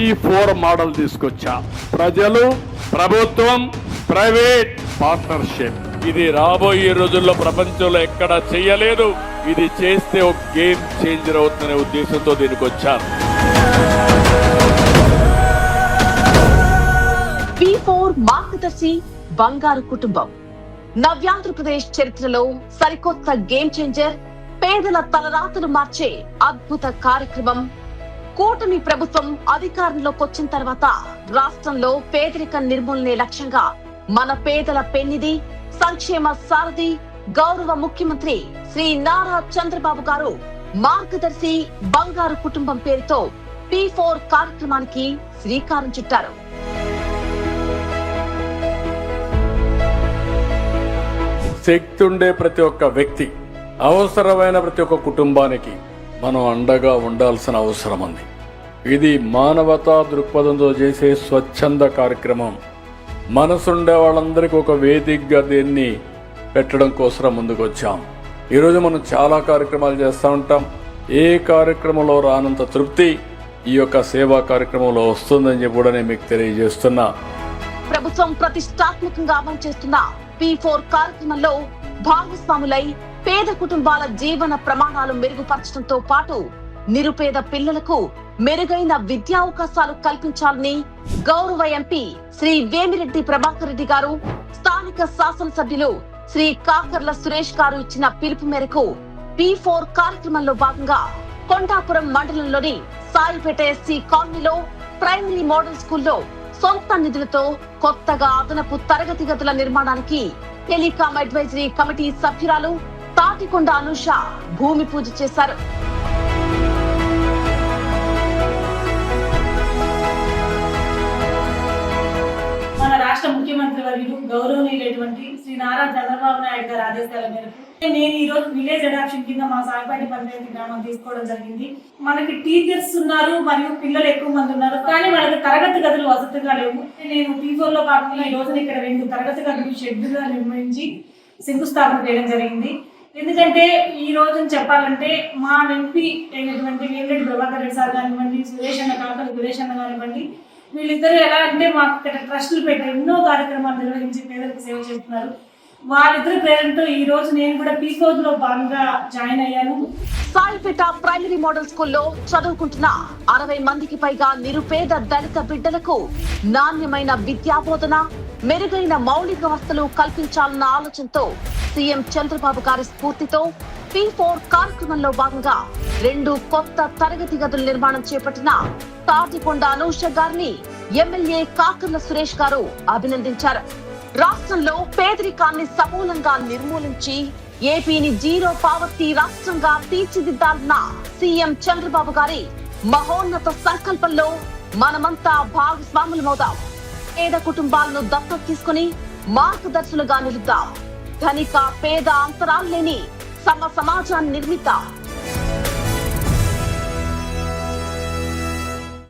P4 model తీసుకొచ్చా. ప్రజలు, ప్రభుత్వం, ప్రైవేట్ పార్ట్నర్షిప్. ఇది రాబోయే రోజుల్లో ప్రపంచంలో ఎక్కడా చేయలేదు. ఇది చేస్తే ఒక గేమ్ చేంజర్ అవుతుందనే ఉద్దేశంతో దీనికి వచ్చాను. P4 మార్గదర్శి బంగారు కుటుంబం నవ్యాంధ్రప్రదేశ్ చరిత్రలో సరికొత్త గేమ్ చేంజర్, పేదల తలరాతలు మార్చే అద్భుత కార్యక్రమం. కూటమి ప్రభుత్వం అధికారంలోకి వచ్చిన తర్వాత రాష్ట్రంలో పేదరిక నిర్మూలనే లక్ష్యంగా మన పేదల పెన్నిధి, సంక్షేమ సారథి, గౌరవ ముఖ్యమంత్రి శ్రీ నారా చంద్రబాబు గారు మార్గదర్శి బంగారు కుటుంబం పేరుతో P4 కార్యక్రమానికి శ్రీకారం చుట్టారు. శక్తి ఉండే ప్రతి ఒక్క వ్యక్తి, అవసరమైన ప్రతి ఒక్క కుటుంబానికి మనం అండగా ఉండాల్సిన అవసరం ఉంది. ఇది మానవతా దృక్పథంతో చేసే స్వచ్ఛంద కార్యక్రమం. మనసుండే వాళ్ళందరికీ ఒక వేదికగా దీన్ని పెట్టడం కోసం ముందుకు వచ్చాం. ఈరోజు మనం చాలా కార్యక్రమాలు చేస్తూ ఉంటాం. ఏ కార్యక్రమంలో రానంత తృప్తి ఈ యొక్క సేవా కార్యక్రమంలో వస్తుందని చెప్పి కూడా నేను మీకు తెలియజేస్తున్నా. ప్రభుత్వం ప్రతిష్టాత్మకంగా అమలు చేస్తున్న P4 కార్యక్రమంలో భాగస్వాములై పేద కుటుంబాల జీవన ప్రమాణాలు మెరుగుపరచడంతో పాటు నిరుపేద పిల్లలకు మెరుగైన విద్యావకాశాలు కల్పించాలని గౌరవ ఎంపీ శ్రీ వేమిరెడ్డి ప్రభాకర్ రెడ్డి గారు, స్థానిక శాసనసభ్యులు శ్రీ కాకర్ల సురేష్ గారు ఇచ్చిన పిలుపు మేరకు P4 కార్యక్రమంలో భాగంగా కొండాపురం మండలంలోని సాయిపేట ఎస్సీ కాలనీలో ప్రైమరీ మోడల్ స్కూల్లో సొంత నిధులతో కొత్తగా అదనపు తరగతి గదుల నిర్మాణానికి టెలికాం అడ్వైజరీ కమిటీ సభ్యురాలు తాటికొండ అనూష భూమి పూజ చేశారు. మన రాష్ట్ర ముఖ్యమంత్రి వర్యులు గౌరవనీయులైనటువంటి శ్రీ నారా చంద్రబాబు నాయుడు గారి ఆదేశాల మేరకు నేను ఈ రోజు విలేజ్ అడాప్షన్ కింద మా సాయిపేట పంచాయతీ గ్రామం తీసుకోవడం జరిగింది. మనకి టీచర్స్ ఉన్నారు మరియు పిల్లలు ఎక్కువ మంది ఉన్నారు, కానీ వాళ్ళకి తరగతి గదులు వసతిగా లేవు. నేను P4 లో భాగంగా ఈ రోజున ఇక్కడ 2 తరగతి గదులు షెడ్యూల్గా నిర్మించి శంకుస్థాపన చేయడం జరిగింది. ఎందుకంటే ఈ రోజున చెప్పాలంటే మా ఎంపీ అయినటువంటి వేమిరెడ్డి ప్రభాకర్ రెడ్డి సార్ కానివ్వండి, సురేష్ అన్న కాకలు సురేష్ అన్న కానివ్వండి, వీళ్ళిద్దరూ ఎలా అంటే మాకు ఇక్కడ ట్రస్టులు పెట్టి ఎన్నో కార్యక్రమాలు నిర్వహించి పేదలకు సేవ చేస్తున్నారు. వాళ్ళిద్దరు ప్రేరణతో ఈ రోజు నేను కూడా P4 లో భాగంగా జాయిన్ అయ్యాను. సాయిపేట ప్రైమరీ మోడల్ స్కూల్లో చదువుకుంటున్న 60 మందికి పైగా నిరుపేద దళిత బిడ్డలకు నాణ్యమైన విద్యాబోధన, మెరుగైన మౌలిక వసతులు కల్పించాలన్న ఆలోచనతో సీఎం చంద్రబాబు గారి స్ఫూర్తితో P4 కార్యక్రమంలో భాగంగా 2 కొత్త తరగతి గదుల నిర్మాణం చేపట్టిన తాటికొండ అనూష గారిని ఎమ్మెల్యే కాకర్ల సురేష్ గారు అభినందించారు. రాష్ట్రంలో పేదరికాన్ని సమూలంగా నిర్మూలించి ఏపీని జీరో పావర్టీ రాష్ట్రంగా తీర్చిదిద్దాలన్న సీఎం చంద్రబాబు గారి మహోన్నత సంకల్పంలో మనమంతా భాగస్వాములమవుదాం. పేద కుటుంబాలను దత్తత తీసుకుని మార్గదర్శులుగా నిలుద్దాం. ధనిక పేద అంతరాలు లేని సమాజాన్ని నిర్మిద్దాం.